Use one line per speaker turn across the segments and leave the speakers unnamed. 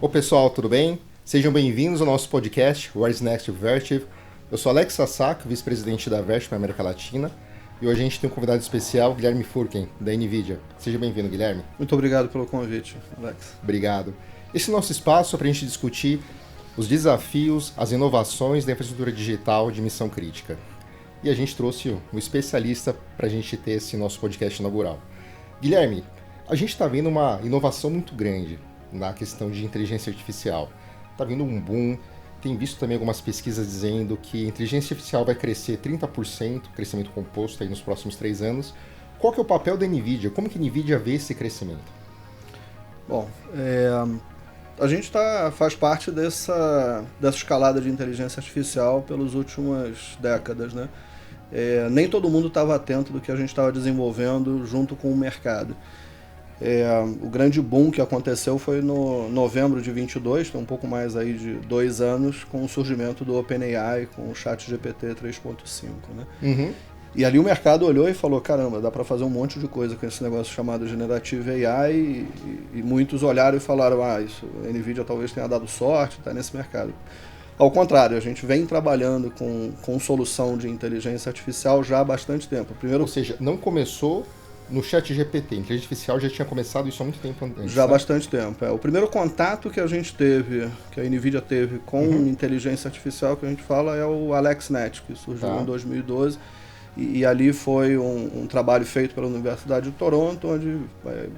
Ô pessoal, tudo bem? Sejam bem-vindos ao nosso podcast What's Next Vertiv. Eu sou Alex Sassaco, vice-presidente da Vertiv na América Latina, e hoje a gente tem um convidado especial, Guilherme Furken, da NVIDIA. Seja bem-vindo, Guilherme.
Muito obrigado pelo convite, Alex.
Obrigado. Esse nosso espaço é para a gente discutir os desafios, as inovações da infraestrutura digital de missão crítica. E a gente trouxe um especialista para a gente ter esse nosso podcast inaugural. Guilherme, a gente está vendo uma inovação muito grande na questão de inteligência artificial. Está vindo um boom, tem visto também algumas pesquisas dizendo que a inteligência artificial vai crescer 30%, crescimento composto aí nos próximos 3 anos. Qual que é o papel da NVIDIA? Como que a NVIDIA vê esse crescimento?
Bom, a gente faz parte dessa escalada de inteligência artificial pelas últimas décadas, né? Nem todo mundo estava atento do que a gente estava desenvolvendo junto com o mercado. O grande boom que aconteceu foi no novembro de 22, tem um pouco mais aí de 2 anos, com o surgimento do OpenAI, com o ChatGPT 3.5, né?
Uhum.
E ali o mercado olhou e falou, caramba, dá para fazer um monte de coisa com esse negócio chamado Generative AI, e muitos olharam e falaram, isso, a NVIDIA talvez tenha dado sorte, está nesse mercado. Ao contrário, a gente vem trabalhando com solução de inteligência artificial já há bastante tempo.
Ou seja, não começou no ChatGPT, a inteligência artificial já tinha começado isso há muito tempo antes.
Já há bastante tempo. O primeiro contato que a gente teve, que a NVIDIA teve com inteligência artificial, que a gente fala, é o AlexNet, que surgiu em 2012. E ali foi um trabalho feito pela Universidade de Toronto, onde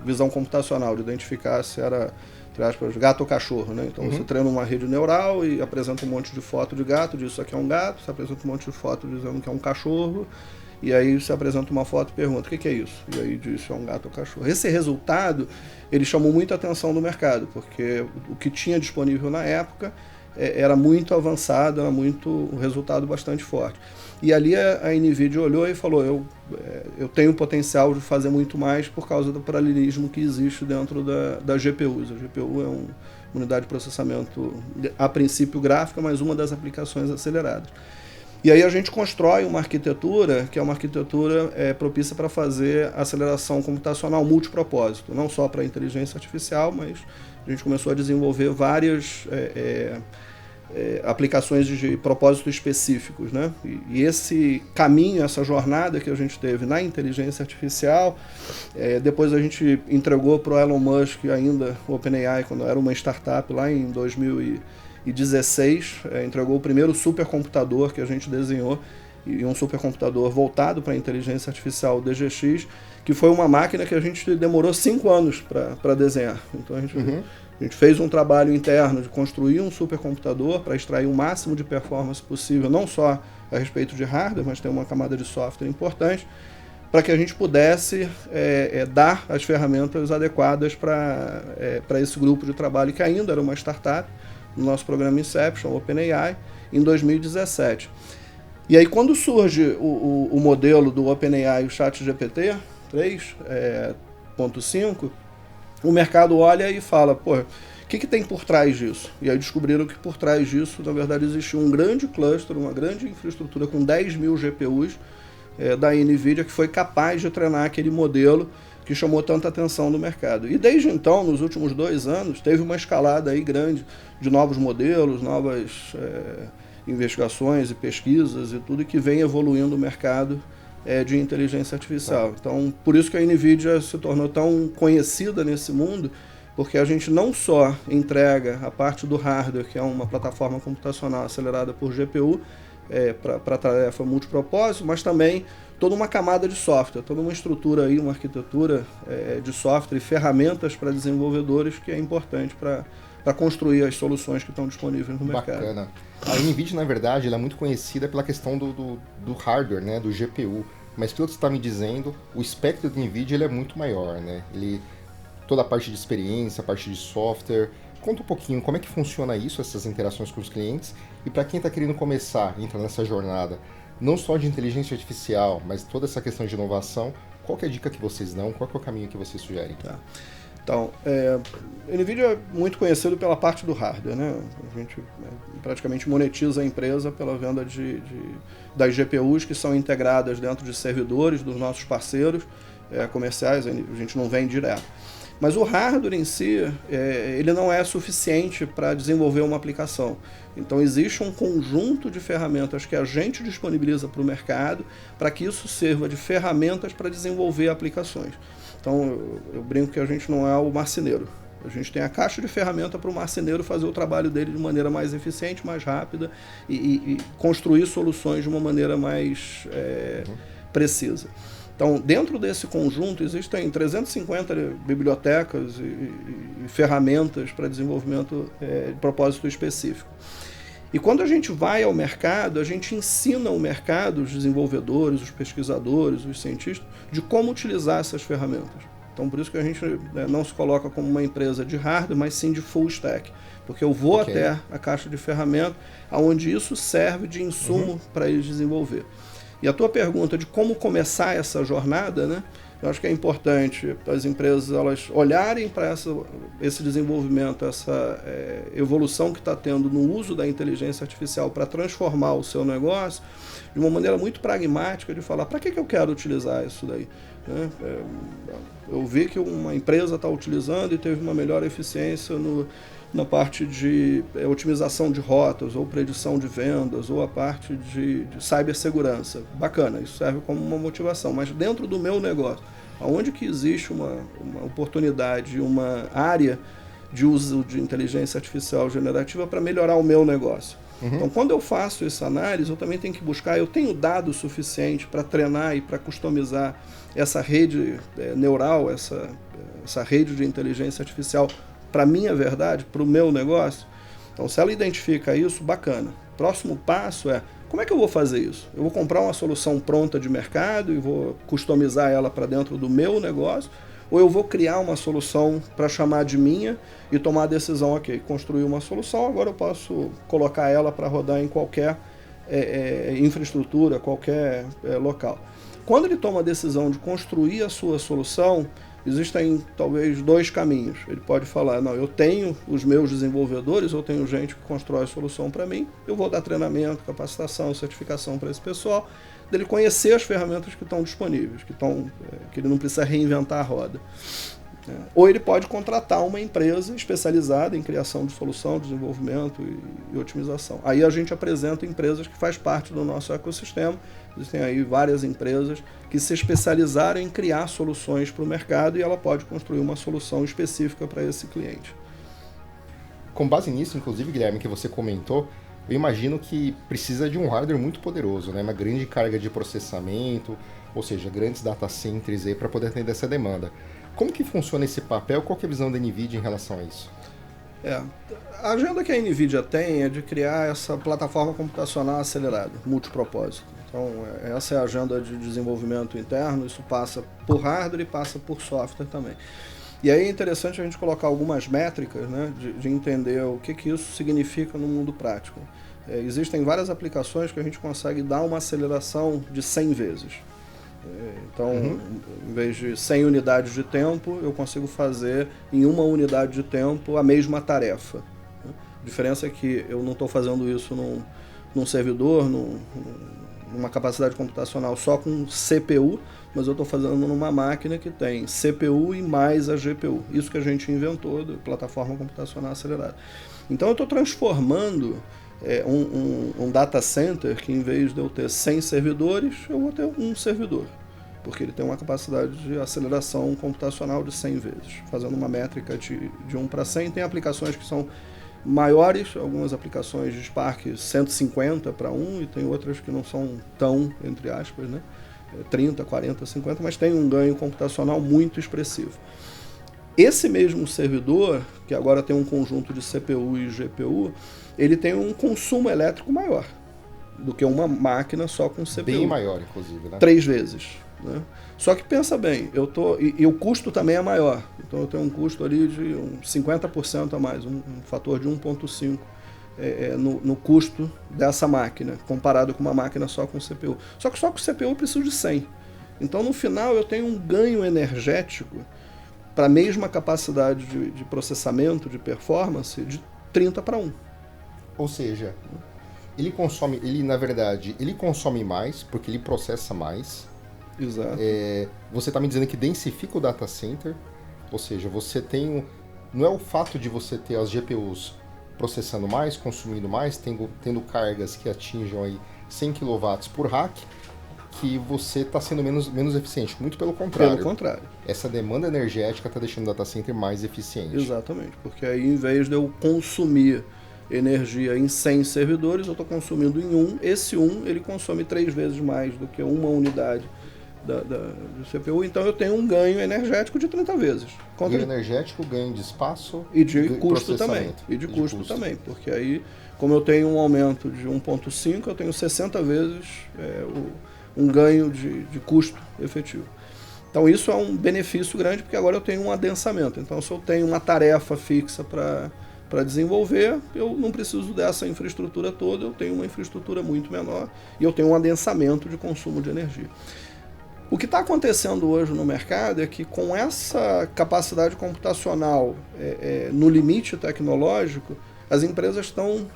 visão computacional, de identificar se era, entre aspas, gato ou cachorro, né? Então você treina uma rede neural e apresenta um monte de foto de gato, diz isso aqui é um gato, você apresenta um monte de foto dizendo que é um cachorro, e aí você apresenta uma foto e pergunta, o que é isso? E aí diz se é um gato ou cachorro. Esse resultado, ele chamou muita atenção do mercado, porque o que tinha disponível na época era muito avançado, era um resultado bastante forte. E ali a NVIDIA olhou e falou, eu tenho potencial de fazer muito mais por causa do paralelismo que existe dentro das GPUs. A GPU é uma unidade de processamento, a princípio gráfica, mas uma das aplicações aceleradas. E aí a gente constrói uma arquitetura que é uma arquitetura propícia para fazer aceleração computacional multipropósito, não só para inteligência artificial, mas a gente começou a desenvolver várias aplicações de propósito específicos, né? E esse caminho, essa jornada que a gente teve na inteligência artificial, depois a gente entregou para o Elon Musk ainda, o OpenAI, quando era uma startup lá em 2016, entregou o primeiro supercomputador que a gente desenhou, e um supercomputador voltado para a inteligência artificial, o DGX, que foi uma máquina que a gente demorou 5 anos para desenhar. Então a gente fez um trabalho interno de construir um supercomputador para extrair o máximo de performance possível, não só a respeito de hardware, mas tem uma camada de software importante, para que a gente pudesse dar as ferramentas adequadas para esse grupo de trabalho, que ainda era uma startup, no nosso programa Inception, o OpenAI, em 2017. E aí quando surge o modelo do OpenAI, o ChatGPT 3.5, o mercado olha e fala, o que tem por trás disso? E aí descobriram que por trás disso, na verdade, existia um grande cluster, uma grande infraestrutura com 10 mil GPUs da NVIDIA que foi capaz de treinar aquele modelo que chamou tanta atenção no mercado. E desde então, nos últimos 2 anos, teve uma escalada aí grande de novos modelos, novas investigações e pesquisas e tudo que vem evoluindo o mercado de inteligência artificial. Então, por isso que a NVIDIA se tornou tão conhecida nesse mundo, porque a gente não só entrega a parte do hardware, que é uma plataforma computacional acelerada por GPU, para tarefa multipropósito, mas também toda uma camada de software, toda uma estrutura aí, uma arquitetura de software e ferramentas para desenvolvedores que é importante para construir as soluções que estão disponíveis no mercado.
Bacana. A NVIDIA, na verdade, ela é muito conhecida pela questão do hardware, né, do GPU. Mas pelo que você está me dizendo, o espectro da NVIDIA ele é muito maior, né? Toda a parte de experiência, a parte de software. Conta um pouquinho como é que funciona isso, essas interações com os clientes. E para quem está querendo começar, entrar nessa jornada, não só de inteligência artificial, mas toda essa questão de inovação, qual que é a dica que vocês dão? Qual que é o caminho que vocês sugerem?
Tá. Então, a NVIDIA é muito conhecido pela parte do hardware, né? A gente praticamente monetiza a empresa pela venda das GPUs que são integradas dentro de servidores dos nossos parceiros comerciais, a gente não vende direto. Mas o hardware em si, ele não é suficiente para desenvolver uma aplicação. Então existe um conjunto de ferramentas que a gente disponibiliza para o mercado para que isso sirva de ferramentas para desenvolver aplicações. Então eu brinco que a gente não é o marceneiro. A gente tem a caixa de ferramenta para o marceneiro fazer o trabalho dele de maneira mais eficiente, mais rápida e construir soluções de uma maneira mais precisa. Então, dentro desse conjunto, existem 350 bibliotecas e ferramentas para desenvolvimento de propósito específico. E quando a gente vai ao mercado, a gente ensina o mercado, os desenvolvedores, os pesquisadores, os cientistas, de como utilizar essas ferramentas. Então, por isso que a gente não se coloca como uma empresa de hardware, mas sim de full stack. Porque eu vou até a caixa de ferramentas, onde isso serve de insumo para eles desenvolver. E a tua pergunta de como começar essa jornada, né? Eu acho que é importante as empresas elas olharem para esse desenvolvimento, essa evolução que está tendo no uso da inteligência artificial para transformar o seu negócio de uma maneira muito pragmática de falar, para que eu quero utilizar isso daí? Eu vi que uma empresa está utilizando e teve uma melhor eficiência na parte de otimização de rotas, ou predição de vendas, ou a parte de cibersegurança. Bacana, isso serve como uma motivação. Mas dentro do meu negócio, onde que existe uma oportunidade, uma área de uso de inteligência artificial generativa para melhorar o meu negócio? Então, quando eu faço essa análise, eu também tenho que buscar, eu tenho dado suficiente para treinar e para customizar essa rede neural, essa rede de inteligência artificial para a minha verdade, para o meu negócio. Então, se ela identifica isso, bacana. Próximo passo como é que eu vou fazer isso? Eu vou comprar uma solução pronta de mercado e vou customizar ela para dentro do meu negócio, ou eu vou criar uma solução para chamar de minha e tomar a decisão, construir uma solução, agora eu posso colocar ela para rodar em qualquer infraestrutura, qualquer local. Quando ele toma a decisão de construir a sua solução, existem talvez 2 caminhos. Ele pode falar, não, eu tenho os meus desenvolvedores, eu tenho gente que constrói a solução para mim, eu vou dar treinamento, capacitação, certificação para esse pessoal, dele conhecer as ferramentas que estão disponíveis, que ele não precisa reinventar a roda. Ou ele pode contratar uma empresa especializada em criação de solução, desenvolvimento e otimização. Aí a gente apresenta empresas que fazem parte do nosso ecossistema. Existem aí várias empresas que se especializaram em criar soluções para o mercado e ela pode construir uma solução específica para esse cliente.
Com base nisso, inclusive, Guilherme, que você comentou, eu imagino que precisa de um hardware muito poderoso, né? Uma grande carga de processamento, ou seja, grandes data centers para poder atender essa demanda. Como que funciona esse papel? Qual que é a visão da NVIDIA em relação a isso?
A agenda que a NVIDIA tem é de criar essa plataforma computacional acelerada, multipropósito. Então, essa é a agenda de desenvolvimento interno, isso passa por hardware e passa por software também. E aí é interessante a gente colocar algumas métricas, né, de entender o que isso significa no mundo prático. Existem várias aplicações que a gente consegue dar uma aceleração de 100 vezes. Então, em vez de 100 unidades de tempo, eu consigo fazer em 1 unidade de tempo a mesma tarefa. A diferença é que eu não estou fazendo isso num servidor, numa capacidade computacional só com CPU, mas eu estou fazendo numa máquina que tem CPU e mais a GPU. Isso que a gente inventou, da plataforma computacional acelerada. Então eu estou transformando um data center que, em vez de eu ter 100 servidores, eu vou ter um servidor, porque ele tem uma capacidade de aceleração computacional de 100 vezes, fazendo uma métrica de 1 para 100. Tem aplicações que são maiores, algumas aplicações de Spark 150 para 1, e tem outras que não são tão, entre aspas, né? 30, 40, 50, mas tem um ganho computacional muito expressivo. Esse mesmo servidor, que agora tem um conjunto de CPU e GPU, ele tem um consumo elétrico maior do que uma máquina só com CPU.
Bem maior, inclusive, né?
3 vezes. Né? Só que pensa bem, e o custo também é maior. Então eu tenho um custo ali de 50% a mais, um fator de 1,5 no custo dessa máquina, comparado com uma máquina só com CPU. Só que só com CPU eu preciso de 100. Então no final eu tenho um ganho energético para a mesma capacidade de processamento, de performance, de 30 para 1.
Ou seja, na verdade, ele consome mais porque ele processa mais.
Exato.
Você está me dizendo que densifica o data center Ou seja, você tem não é o fato de você ter as GPUs processando mais, consumindo mais, tendo cargas que atinjam aí 100 kW por rack, que você está sendo menos eficiente. Muito pelo contrário.
Pelo contrário.
Essa demanda energética está deixando o data center mais eficiente.
Exatamente, porque aí em vez de eu consumir energia em 100 servidores, eu estou consumindo em um. Esse ele consome 3 vezes mais do que uma unidade do CPU, então eu tenho um ganho energético de 30 vezes.
Ganho energético, ganho de espaço
e de custo também. E de custo também, porque aí, como eu tenho um aumento de 1,5, eu tenho 60 vezes um ganho de custo efetivo. Então isso é um benefício grande, porque agora eu tenho um adensamento. Então se eu tenho uma tarefa fixa para desenvolver, eu não preciso dessa infraestrutura toda, eu tenho uma infraestrutura muito menor e eu tenho um adensamento de consumo de energia. O que está acontecendo hoje no mercado é que com essa capacidade computacional no limite tecnológico, as empresas estão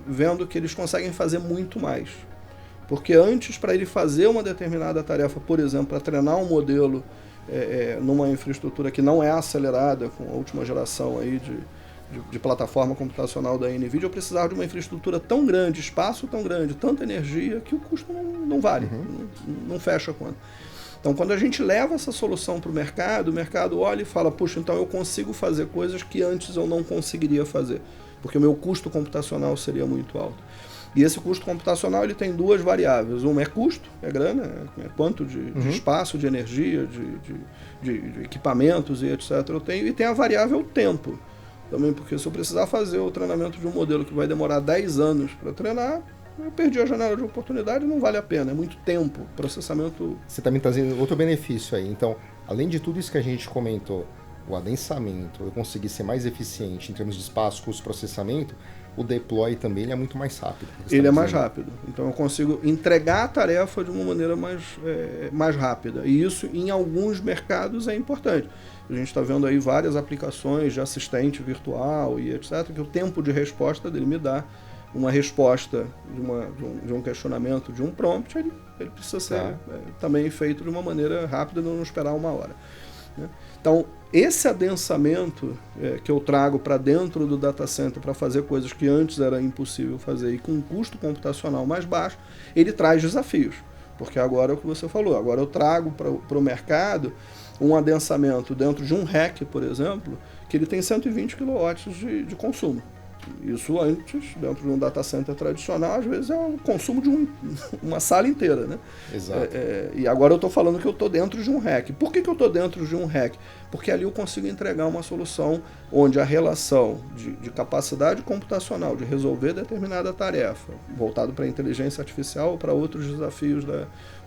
vendo que eles conseguem fazer muito mais. Porque antes, para ele fazer uma determinada tarefa, por exemplo, para treinar um modelo numa infraestrutura que não é acelerada, com a última geração aí de plataforma computacional da NVIDIA, eu precisava de uma infraestrutura tão grande, espaço tão grande, tanta energia, que o custo não vale, não fecha a conta. Então, quando a gente leva essa solução para o mercado olha e fala, puxa, então eu consigo fazer coisas que antes eu não conseguiria fazer, porque o meu custo computacional seria muito alto. E esse custo computacional ele tem duas variáveis. Uma é custo, é grana, é quanto de espaço, de energia, de equipamentos e etc. eu tenho. E tem a variável tempo também, porque se eu precisar fazer o treinamento de um modelo que vai demorar 10 anos para treinar, eu perdi a janela de oportunidade, não vale a pena, é muito tempo, processamento...
Você está me trazendo outro benefício aí. Então, além de tudo isso que a gente comentou, o adensamento, eu conseguir ser mais eficiente em termos de espaço, custo, processamento, o deploy também ele é muito mais rápido.
Ele é mais rápido. Então eu consigo entregar a tarefa de uma maneira mais rápida. E isso em alguns mercados é importante. A gente está vendo aí várias aplicações de assistente virtual e etc. que o tempo de resposta dele me dá uma resposta de um questionamento, de um prompt, ele precisa ser também feito de uma maneira rápida, não esperar uma hora. Né? Então, esse adensamento que eu trago para dentro do data center para fazer coisas que antes era impossível fazer e com um custo computacional mais baixo, ele traz desafios. Porque agora é o que você falou, agora eu trago para o mercado um adensamento dentro de um rack, por exemplo, que ele tem 120 kW de consumo. Isso antes, dentro de um data center tradicional, às vezes é o consumo de uma sala inteira, né?
Exato.
E agora eu estou falando que eu estou dentro de um rack. Por que eu estou dentro de um rack? Porque ali eu consigo entregar uma solução onde a relação de capacidade computacional de resolver determinada tarefa, voltado para a inteligência artificial ou para outros desafios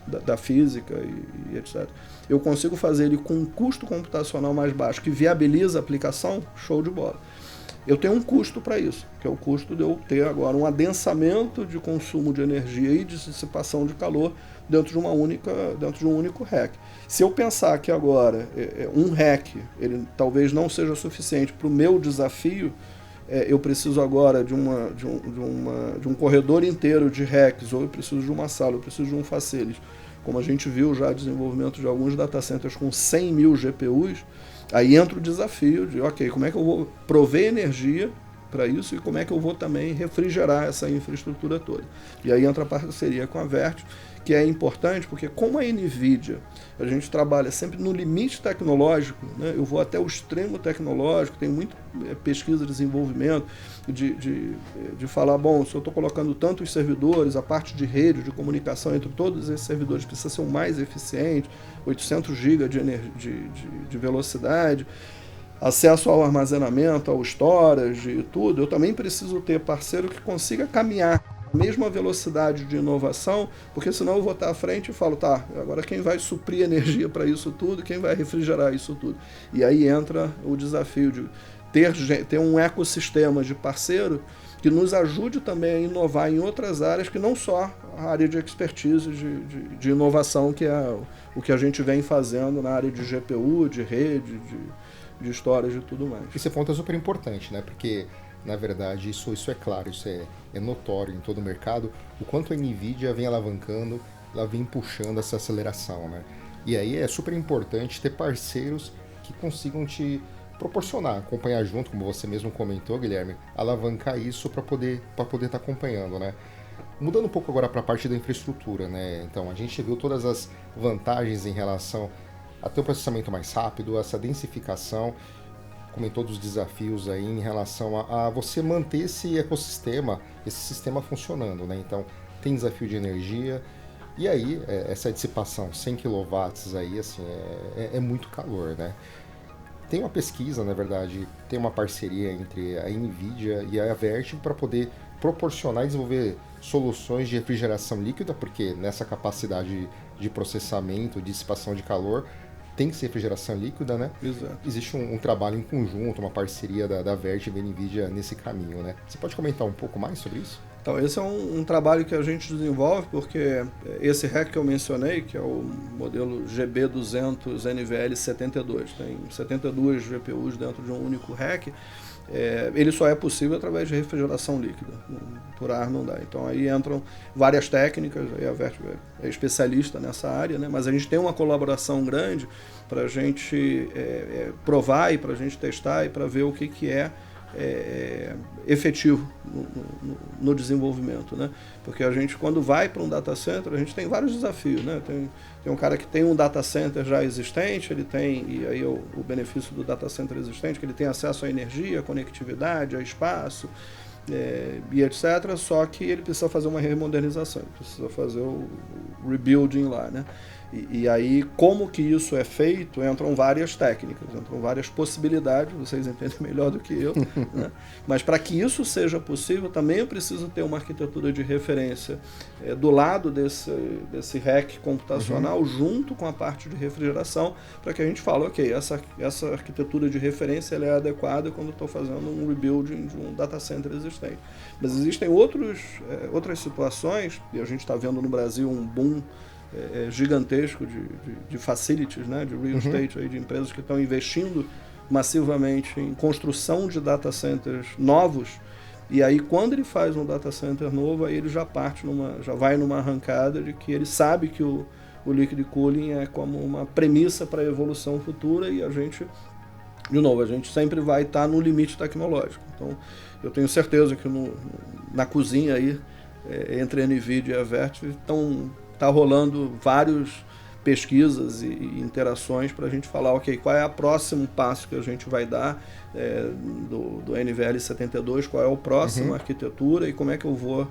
da física e etc. Eu consigo fazer ele com um custo computacional mais baixo que viabiliza a aplicação, show de bola. Eu tenho um custo para isso, que é o custo de eu ter agora um adensamento de consumo de energia e de dissipação de calor dentro de um único rack. Se eu pensar que agora um rack ele talvez não seja suficiente para o meu desafio, eu preciso agora de um corredor inteiro de racks, ou eu preciso de uma sala, eu preciso de um facilities. Como a gente viu já desenvolvimento de alguns data centers com 100 mil GPUs, aí entra o desafio de, ok, como é que eu vou prover energia para isso e como é que eu vou também refrigerar essa infraestrutura toda. E aí entra a parceria com a Vertiv, que é importante porque como a NVIDIA, a gente trabalha sempre no limite tecnológico, né? Eu vou até o extremo tecnológico, tem muita pesquisa e desenvolvimento de falar, bom, se eu estou colocando tantos servidores, a parte de rede, de comunicação entre todos esses servidores precisa ser o mais eficiente, 800 GB de velocidade, acesso ao armazenamento, ao storage e tudo, eu também preciso ter parceiro que consiga caminhar a mesma velocidade de inovação, porque senão eu vou estar à frente e falo, tá, agora quem vai suprir energia para isso tudo, quem vai refrigerar isso tudo? E aí entra o desafio de ter um ecossistema de parceiro que nos ajude também a inovar em outras áreas que não só a área de expertise, de inovação, que é o que a gente vem fazendo na área de GPU, de rede, de storage e tudo mais.
Esse ponto é super importante, né? Porque, na verdade, isso é claro, isso é notório em todo o mercado, o quanto a NVIDIA vem alavancando, ela vem puxando essa aceleração, né? E aí é super importante ter parceiros que consigam te proporcionar, acompanhar junto, como você mesmo comentou, Guilherme, alavancar isso para poder estar acompanhando, né? Mudando um pouco agora para a parte da infraestrutura, né? Então, a gente viu todas as vantagens em relação a ter um processamento mais rápido, essa densificação, comentou dos desafios aí em relação a você manter esse ecossistema, esse sistema funcionando, né? Então, tem desafio de energia, e aí, essa dissipação, 100 kW aí, assim, é muito calor, né? Tem uma pesquisa, na verdade, tem uma parceria entre a NVIDIA e a Vertiv para poder proporcionar e desenvolver soluções de refrigeração líquida, porque nessa capacidade de processamento, de dissipação de calor, tem que ser refrigeração líquida, né?
Exato.
Existe um trabalho em conjunto, uma parceria da Vertiv e da NVIDIA nesse caminho, né? Você pode comentar um pouco mais sobre isso?
Então, esse é um trabalho que a gente desenvolve, porque esse rack que eu mencionei, que é o modelo GB200 NVL72, tem 72 GPUs dentro de um único rack, ele só é possível através de refrigeração líquida, por ar não dá. Então aí entram várias técnicas, aí a Vertiv é especialista nessa área, né? Mas a gente tem uma colaboração grande para a gente provar e para a gente testar e para ver o que é efetivo no desenvolvimento, né? Porque a gente, quando vai para um data center, a gente tem vários desafios, né? Tem um cara que tem um data center já existente, ele tem, e aí o benefício do data center existente, que ele tem acesso à energia, à conectividade, a espaço, e etc. Só que ele precisa fazer uma remodernização, ele precisa fazer o rebuilding lá, né? E aí, como que isso é feito, entram várias técnicas, entram várias possibilidades, vocês entendem melhor do que eu, né? Mas para que isso seja possível, também eu preciso ter uma arquitetura de referência do lado desse rack computacional, junto com a parte de refrigeração, para que a gente fale, ok, essa arquitetura de referência ela é adequada quando eu estou fazendo um rebuilding de um data center existente. Mas existem outras situações, e a gente está vendo no Brasil um boom gigantesco de facilities, né, de real estate, aí, de empresas que estão investindo massivamente em construção de data centers novos, e aí quando ele faz um data center novo, aí ele já vai numa arrancada de que ele sabe que o liquid cooling é como uma premissa para a evolução futura, e a gente sempre vai estar no limite tecnológico. Então, eu tenho certeza que na cozinha aí, entre a NVIDIA e a Vertiv, está rolando várias pesquisas e interações para a gente falar, ok, qual é o próximo passo que a gente vai dar do NVL72, qual é a próxima arquitetura e como é que eu vou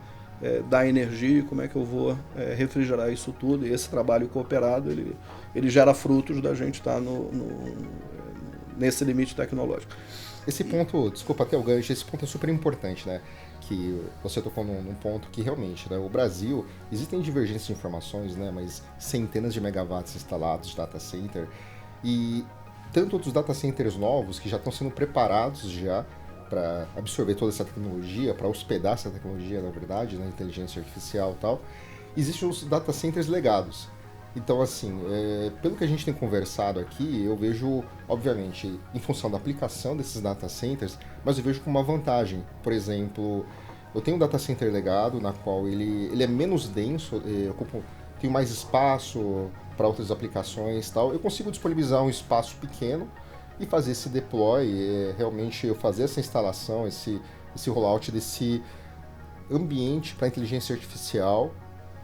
dar energia, como é que eu vou refrigerar isso tudo. E esse trabalho cooperado, ele gera frutos da gente estar nesse limite tecnológico.
Esse ponto, desculpa até o gancho, esse ponto é super importante, né? Que você tocou num ponto que realmente, né, o Brasil, existem divergências de informações, né, mas centenas de megawatts instalados de data center, e tanto dos data centers novos que já estão sendo preparados já para absorver toda essa tecnologia, para hospedar essa tecnologia, na verdade, né, inteligência artificial e tal, existem os data centers legados. Então, assim, pelo que a gente tem conversado aqui, eu vejo, obviamente, em função da aplicação desses data centers, mas eu vejo como uma vantagem. Por exemplo, eu tenho um data center legado, na qual ele é menos denso, tenho mais espaço para outras aplicações e tal. Eu consigo disponibilizar um espaço pequeno e fazer esse deploy, realmente eu fazer essa instalação, esse rollout desse ambiente para inteligência artificial.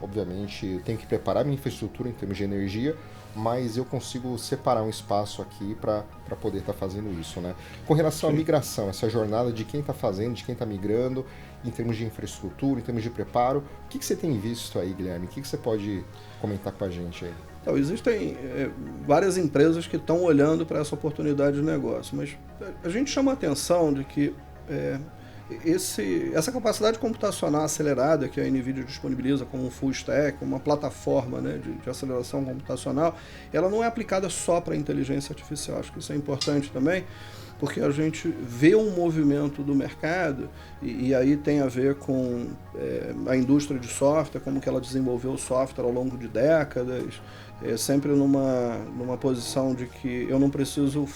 Obviamente, eu tenho que preparar minha infraestrutura em termos de energia, mas eu consigo separar um espaço aqui para poder estar fazendo isso, né? Com relação à migração, essa jornada de quem está fazendo, de quem está migrando, em termos de infraestrutura, em termos de preparo, o que você tem visto aí, Guilherme? O que você pode comentar com a gente aí?
Então, existem várias empresas que estão olhando para essa oportunidade de negócio, mas a gente chama a atenção de que essa capacidade computacional acelerada que a NVIDIA disponibiliza como um full stack, uma plataforma, né, de aceleração computacional, ela não é aplicada só para a inteligência artificial. Acho que isso é importante também, porque a gente vê um movimento do mercado, e aí tem a ver com a indústria de software, como que ela desenvolveu o software ao longo de décadas, sempre numa posição de que eu não preciso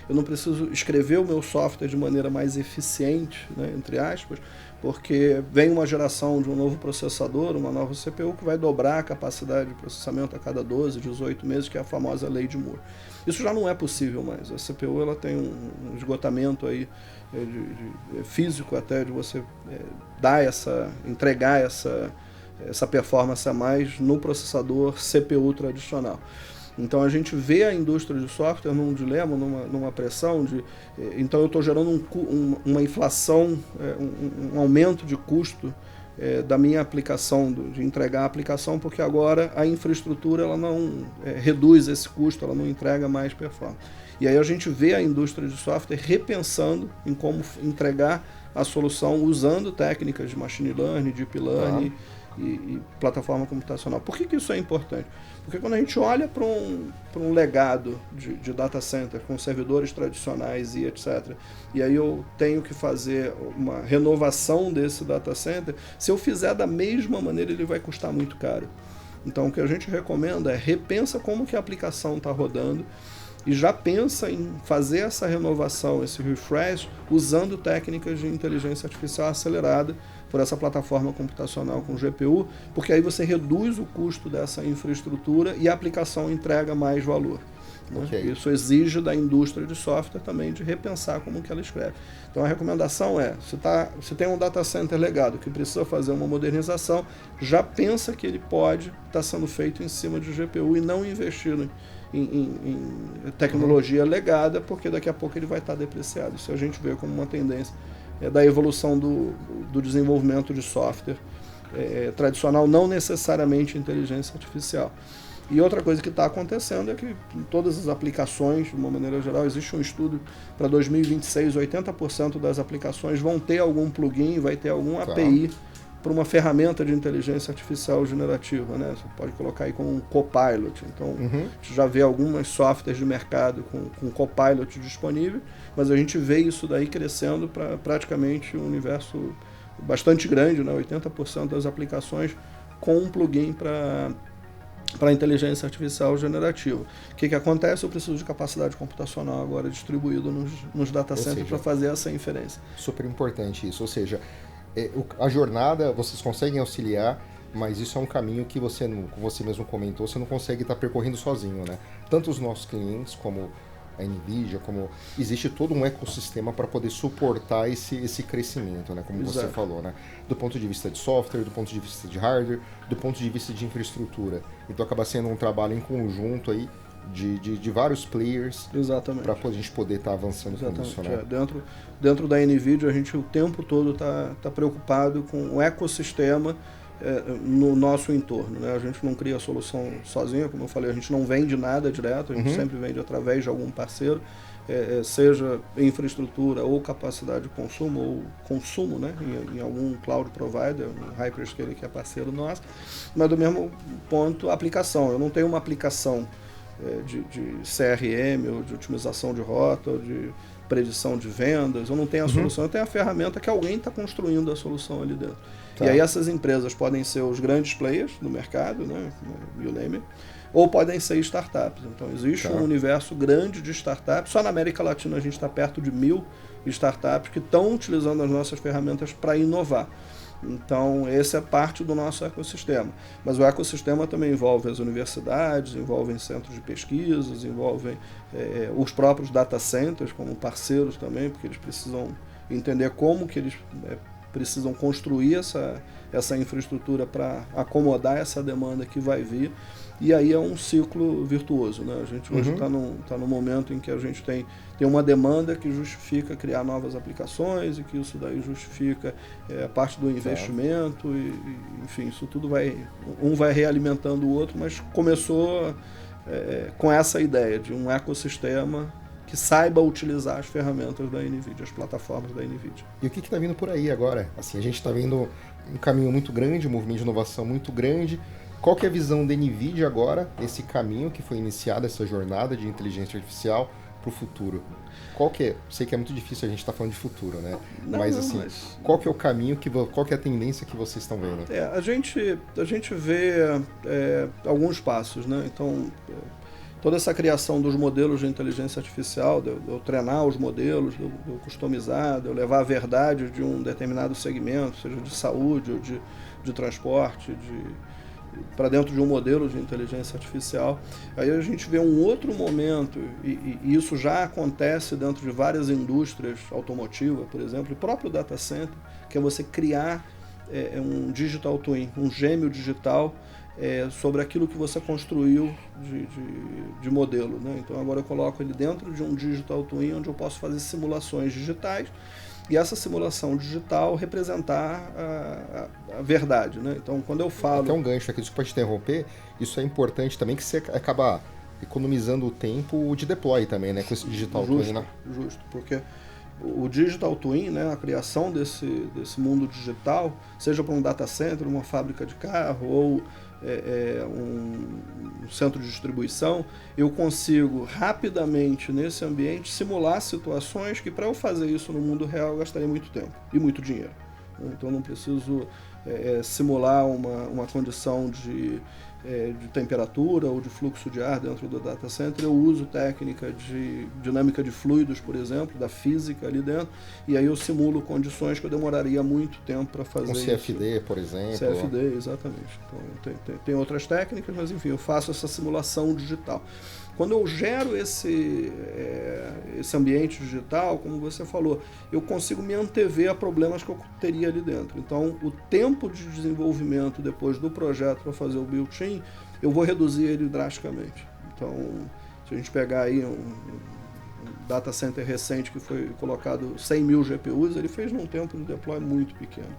eu não preciso escrever o meu software de maneira mais eficiente, né, entre aspas, porque vem uma geração de um novo processador, uma nova CPU, que vai dobrar a capacidade de processamento a cada 12, 18 meses, que é a famosa lei de Moore. Isso já não é possível mais. A CPU ela tem um esgotamento aí, físico até, de você entregar essa performance a mais no processador CPU tradicional. Então a gente vê a indústria de software num dilema, numa pressão de... Então eu estou gerando uma inflação, um aumento de custo da minha aplicação, de entregar a aplicação, porque agora a infraestrutura ela não reduz esse custo, ela não entrega mais performance. E aí a gente vê a indústria de software repensando em como entregar a solução usando técnicas de machine learning, deep learning e plataforma computacional. Por que isso é importante? Porque quando a gente olha para um legado de data center com servidores tradicionais e etc., e aí eu tenho que fazer uma renovação desse data center, se eu fizer da mesma maneira ele vai custar muito caro. Então o que a gente recomenda é repensa como que a aplicação está rodando e já pensa em fazer essa renovação, esse refresh, usando técnicas de inteligência artificial acelerada por essa plataforma computacional com GPU, porque aí você reduz o custo dessa infraestrutura e a aplicação entrega mais valor. Né? Okay. Isso exige da indústria de software também de repensar como que ela escreve. Então a recomendação é, se tem um data center legado que precisa fazer uma modernização, já pensa que ele pode estar sendo feito em cima de GPU e não investir em tecnologia legada, porque daqui a pouco ele vai estar depreciado. Isso a gente vê como uma tendência da evolução do desenvolvimento de software tradicional, não necessariamente inteligência artificial. E outra coisa que está acontecendo é que em todas as aplicações, de uma maneira geral, existe um estudo para 2026, 80% das aplicações vão ter algum plugin, vai ter algum API para uma ferramenta de inteligência artificial generativa, né? Você pode colocar aí como um Copilot. Então, a gente já vê algumas softwares de mercado com Copilot disponível, mas a gente vê isso daí crescendo para praticamente um universo bastante grande, né? 80% das aplicações com um plugin para inteligência artificial generativa. O que acontece? Eu preciso de capacidade computacional agora distribuída nos data centers para fazer essa inferência.
Super importante isso, ou seja, a jornada vocês conseguem auxiliar, mas isso é um caminho que você, como você mesmo comentou, você não consegue estar percorrendo sozinho, né? Tanto os nossos clientes como a NVIDIA, como existe todo um ecossistema para poder suportar esse crescimento, né? Como Exato. Você falou, né? Do ponto de vista de software, do ponto de vista de hardware, do ponto de vista de infraestrutura. Então acaba sendo um trabalho em conjunto aí de vários players para a gente poder estar avançando com isso, né?
Dentro da NVIDIA a gente o tempo todo tá preocupado com o ecossistema no nosso entorno, né? A gente não cria a solução sozinha, como eu falei, a gente não vende nada direto, a gente sempre vende através de algum parceiro, seja infraestrutura ou capacidade de consumo, ou consumo, né? em algum cloud provider, um hyperscaler que é parceiro nosso, mas do mesmo ponto, aplicação. Eu não tenho uma aplicação de CRM, ou de otimização de rota, ou de predição de vendas, eu não tenho a solução, eu tenho a ferramenta que alguém está construindo a solução ali dentro. Tá. E aí essas empresas podem ser os grandes players do mercado, né, you name it, ou podem ser startups. Então existe um universo grande de startups, só na América Latina a gente está perto de 1000 startups que estão utilizando as nossas ferramentas para inovar. Então, essa é parte do nosso ecossistema. Mas o ecossistema também envolve as universidades, envolve centros de pesquisas, envolve os próprios data centers como parceiros também, porque eles precisam entender como que eles precisam construir essa infraestrutura para acomodar essa demanda que vai vir. E aí é um ciclo virtuoso, né? A gente hoje está num momento em que a gente tem uma demanda que justifica criar novas aplicações e que isso daí justifica a parte do investimento e enfim, isso tudo vai realimentando o outro, mas começou com essa ideia de um ecossistema que saiba utilizar as ferramentas da NVIDIA, as plataformas da NVIDIA.
E o que está vindo por aí agora? Assim, a gente está vendo um caminho muito grande, um movimento de inovação muito grande. Qual que é a visão da NVIDIA agora, esse caminho que foi iniciado, essa jornada de inteligência artificial para o futuro? Qual que é? Sei que é muito difícil a gente estar falando de futuro, né? Mas qual que é o caminho, qual que é a tendência que vocês estão vendo?
A gente vê alguns passos, né? Então, toda essa criação dos modelos de inteligência artificial, de eu treinar os modelos, de eu customizar, de eu levar a verdade de um determinado segmento, seja de saúde ou de transporte, para dentro de um modelo de inteligência artificial. Aí a gente vê um outro momento, e isso já acontece dentro de várias indústrias automotivas, por exemplo, e próprio data center, que é você criar um digital twin, um gêmeo digital, sobre aquilo que você construiu de modelo, né? Então agora eu coloco ele dentro de um digital twin, onde eu posso fazer simulações digitais, e essa simulação digital representar a verdade, né? Então quando eu falo...
Até um gancho aqui, desculpa te interromper, isso é importante também, que você acaba economizando o tempo de deploy também, né? Com esse digital twin, né?
Justo, porque o digital twin, né, a criação desse mundo digital, seja para um data center, uma fábrica de carro ou um centro de distribuição, eu consigo rapidamente nesse ambiente simular situações que, para eu fazer isso no mundo real, eu gastaria muito tempo e muito dinheiro. Então eu não preciso simular uma condição de temperatura ou de fluxo de ar dentro do data center. Eu uso técnica de dinâmica de fluidos, por exemplo, da física ali dentro, e aí eu simulo condições que eu demoraria muito tempo para fazer.
Um CFD,
isso.
Por exemplo.
CFD, exatamente. Então, tem outras técnicas, mas enfim, eu faço essa simulação digital. Quando eu gero esse ambiente digital, como você falou, eu consigo me antever a problemas que eu teria ali dentro. Então, o tempo de desenvolvimento depois do projeto para fazer o built-in, eu vou reduzir ele drasticamente. Então, se a gente pegar aí um data center recente que foi colocado 100 mil GPUs, ele fez num tempo de deploy muito pequeno.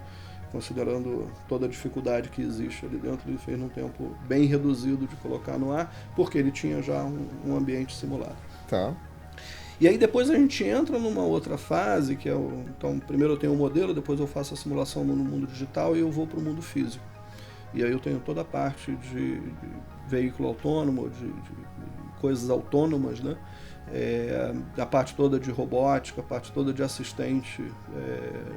Considerando toda a dificuldade que existe ali dentro, ele fez num tempo bem reduzido de colocar no ar, porque ele tinha já um ambiente simulado.
Tá.
E aí depois a gente entra numa outra fase, que é então primeiro eu tenho o modelo, depois eu faço a simulação no mundo digital e eu vou para o mundo físico. E aí eu tenho toda a parte de veículo autônomo, de coisas autônomas, né? A parte toda de robótica, a parte toda de assistente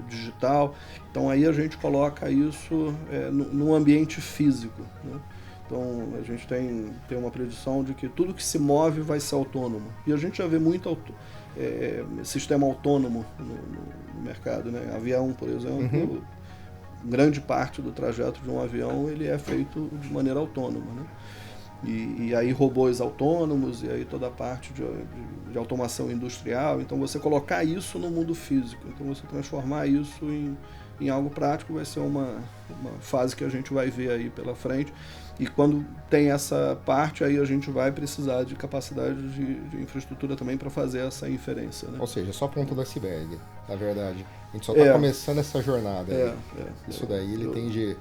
digital. Então aí a gente coloca isso no ambiente físico, né? Então a gente tem uma predição de que tudo que se move vai ser autônomo. E a gente já vê muito sistema autônomo no mercado, né? Avião, por exemplo, grande parte do trajeto de um avião ele é feito de maneira autônoma, né? E aí robôs autônomos, e aí toda a parte de automação industrial. Então você colocar isso no mundo físico, então você transformar isso em algo prático vai ser uma fase que a gente vai ver aí pela frente. E quando tem essa parte, aí a gente vai precisar de capacidade de infraestrutura também para fazer essa inferência, né?
Ou seja, só a ponta do iceberg, na verdade. A gente só está começando essa jornada. Isso daí ele tende...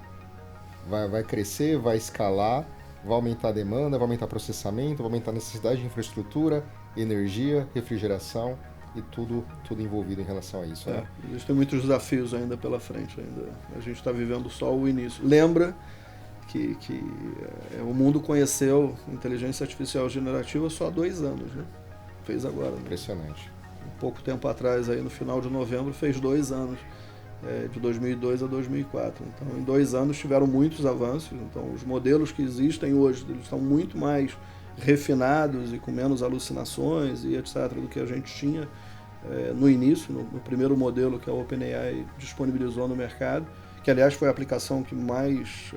Vai crescer, vai escalar, vai aumentar a demanda, vai aumentar o processamento, vai aumentar a necessidade de infraestrutura, energia, refrigeração e tudo envolvido em relação a isso. Né?
Existem muitos desafios ainda pela frente. A gente está vivendo só o início. Lembra que o mundo conheceu inteligência artificial generativa só há 2 anos, né? Fez agora.
Impressionante.
Né? Pouco tempo atrás, aí no final de novembro, fez 2 anos. De 2002 a 2004. Então, em 2 anos tiveram muitos avanços. Então, os modelos que existem hoje eles estão muito mais refinados e com menos alucinações e etc. do que a gente tinha no início, no primeiro modelo que a OpenAI disponibilizou no mercado, que aliás foi a aplicação que mais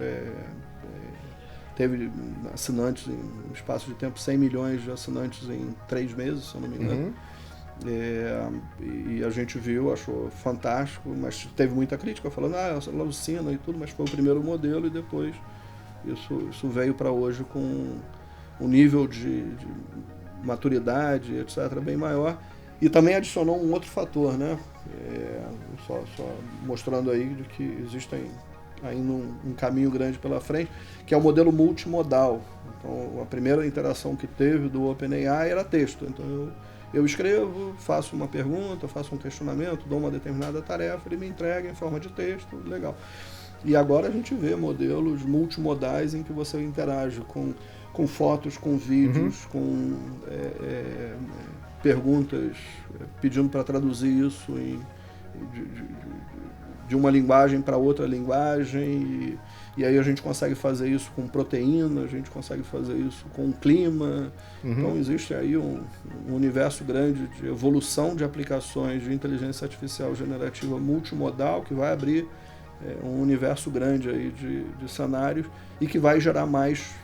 teve assinantes em um espaço de tempo, 100 milhões de assinantes em 3 meses, se eu não me engano. E a gente viu, achou fantástico, mas teve muita crítica falando, ela alucina e tudo, mas foi o primeiro modelo e depois isso veio para hoje com um nível de maturidade, etc., bem maior. E também adicionou um outro fator, né? Só mostrando aí de que existem ainda um caminho grande pela frente, que é o modelo multimodal. Então, a primeira interação que teve do OpenAI era texto. Então, eu escrevo, faço uma pergunta, faço um questionamento, dou uma determinada tarefa, ele me entrega em forma de texto, legal. E agora a gente vê modelos multimodais em que você interage com fotos, com vídeos, com perguntas, pedindo para traduzir isso de uma linguagem para outra linguagem, e aí a gente consegue fazer isso com proteína, a gente consegue fazer isso com clima. Então existe aí um universo grande de evolução de aplicações de inteligência artificial generativa multimodal, que vai abrir um universo grande aí de cenários e que vai gerar mais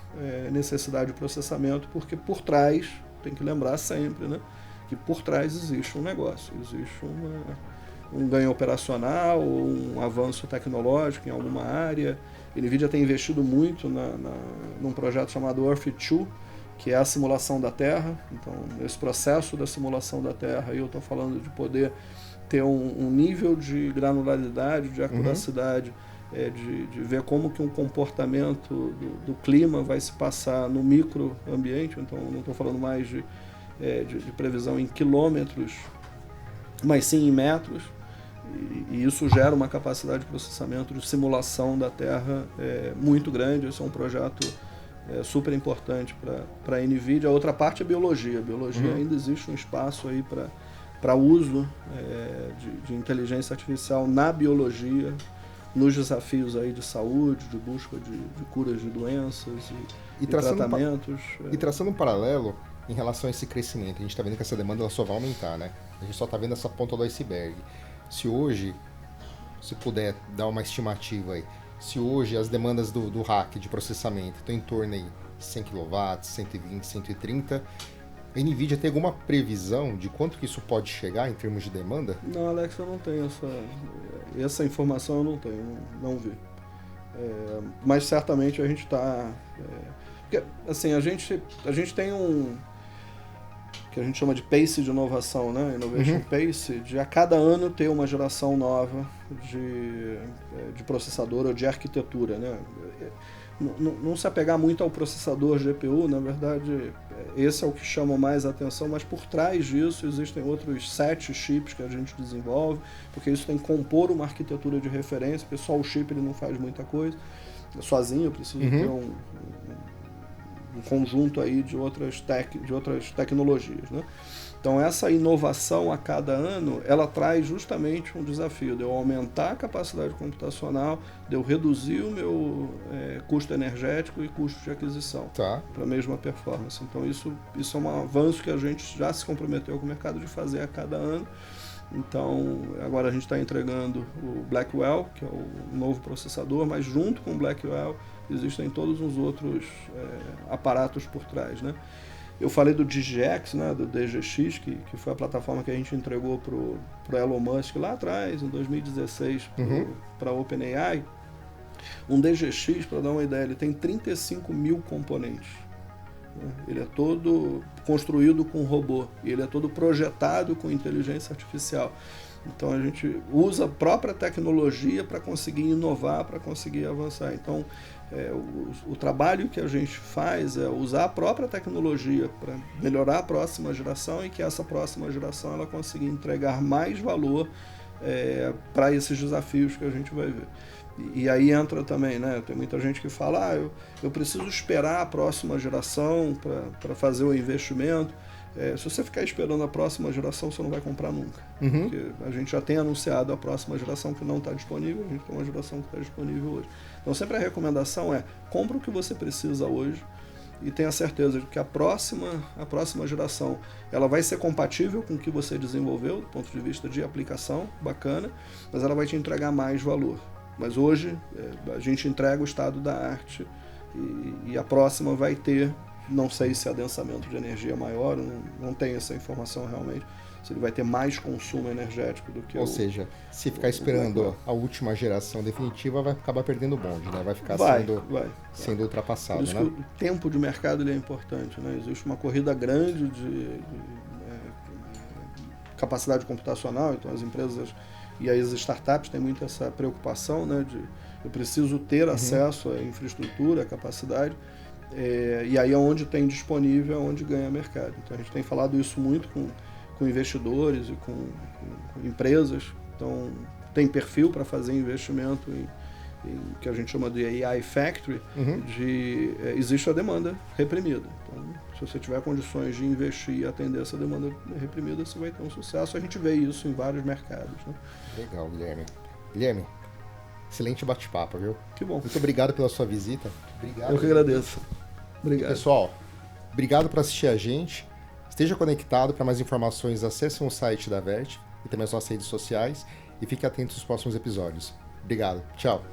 necessidade de processamento, porque por trás, tem que lembrar sempre, né, que por trás existe um negócio, existe um ganho operacional, um avanço tecnológico em alguma área. A NVIDIA tem investido muito num projeto chamado Earth-2, que é a simulação da Terra. Então, esse processo da simulação da Terra, aí eu estou falando de poder ter um nível de granularidade, de acuracidade, de ver como que um comportamento do clima vai se passar no microambiente. Então, não estou falando mais de previsão em quilômetros, mas sim em metros. E isso gera uma capacidade de processamento, de simulação da Terra muito grande. Esse é um projeto super importante para a NVIDIA. A outra parte é biologia. A biologia ainda existe um espaço aí para uso de inteligência artificial na biologia, nos desafios aí de saúde, de busca de curas de doenças e tratamentos.
E traçando um paralelo em relação a esse crescimento, a gente está vendo que essa demanda ela só vai aumentar, né? A gente só está vendo essa ponta do iceberg. Se hoje, se puder dar uma estimativa aí, se hoje as demandas do rack de processamento estão em torno aí 100 kW, 120, 130, a NVIDIA tem alguma previsão de quanto que isso pode chegar em termos de demanda?
Não, Alex, eu não tenho essa informação, eu não tenho, não vi. Mas certamente a gente está... porque, assim, a gente tem que a gente chama de pace de inovação, né? Innovation pace, de a cada ano ter uma geração nova de processador ou de arquitetura, né? Não se apegar muito ao processador GPU, na verdade, esse é o que chama mais atenção, mas por trás disso existem outros 7 chips que a gente desenvolve, porque isso tem que compor uma arquitetura de referência, porque só o chip ele não faz muita coisa. Sozinho eu preciso ter um conjunto aí de outras tecnologias, né? Então essa inovação a cada ano, ela traz justamente um desafio de eu aumentar a capacidade computacional, de eu reduzir o meu custo energético e custo de aquisição para a mesma performance. Então isso é um avanço que a gente já se comprometeu com o mercado de fazer a cada ano. Então agora a gente está entregando o Blackwell, que é o novo processador, mas junto com o Blackwell existem todos os outros aparatos por trás, né? Eu falei do DGX, né, do DGX, que foi a plataforma que a gente entregou para o Elon Musk lá atrás, em 2016, para a OpenAI. Um DGX, para dar uma ideia, ele tem 35 mil componentes. Ele é todo construído com robô, e ele é todo projetado com inteligência artificial. Então a gente usa a própria tecnologia para conseguir inovar, para conseguir avançar. Então o trabalho que a gente faz é usar a própria tecnologia para melhorar a próxima geração e que essa próxima geração ela consiga entregar mais valor para esses desafios que a gente vai ver. E aí entra também, né? Tem muita gente que fala, eu preciso esperar a próxima geração para fazer o investimento. Se você ficar esperando a próxima geração, você não vai comprar nunca. Porque a gente já tem anunciado a próxima geração que não está disponível, a gente tem uma geração que está disponível hoje. Então sempre a recomendação é, compra o que você precisa hoje e tenha certeza de que a próxima geração ela vai ser compatível com o que você desenvolveu, do ponto de vista de aplicação, bacana, mas ela vai te entregar mais valor. Mas hoje a gente entrega o estado da arte e a próxima vai ter, não sei se é adensamento de energia maior, não tenho essa informação realmente, se ele vai ter mais consumo energético do que
Ou seja, se ficar esperando a última geração definitiva, vai acabar perdendo o bonde, né? Vai ficar sendo ultrapassado.
Por isso que o tempo de mercado ele é importante, né? Existe uma corrida grande de capacidade computacional, então as empresas e as startups têm muito essa preocupação, né? Eu preciso ter acesso à infraestrutura, à capacidade, e aí é onde tem disponível, é onde ganha mercado. Então a gente tem falado isso muito com investidores e com empresas. Então tem perfil para fazer investimento em que a gente chama de AI Factory, existe a demanda reprimida. Então, se você tiver condições de investir e atender essa demanda reprimida, você vai ter um sucesso. A gente vê isso em vários mercados, né?
Legal, Guilherme. Guilherme, excelente bate-papo, viu?
Que bom.
Muito obrigado pela sua visita. Obrigado.
Eu que agradeço. Obrigado.
Pessoal, obrigado por assistir a gente. Esteja conectado. Para mais informações, acesse o site da Vert e também as nossas redes sociais. E fique atento aos próximos episódios. Obrigado. Tchau.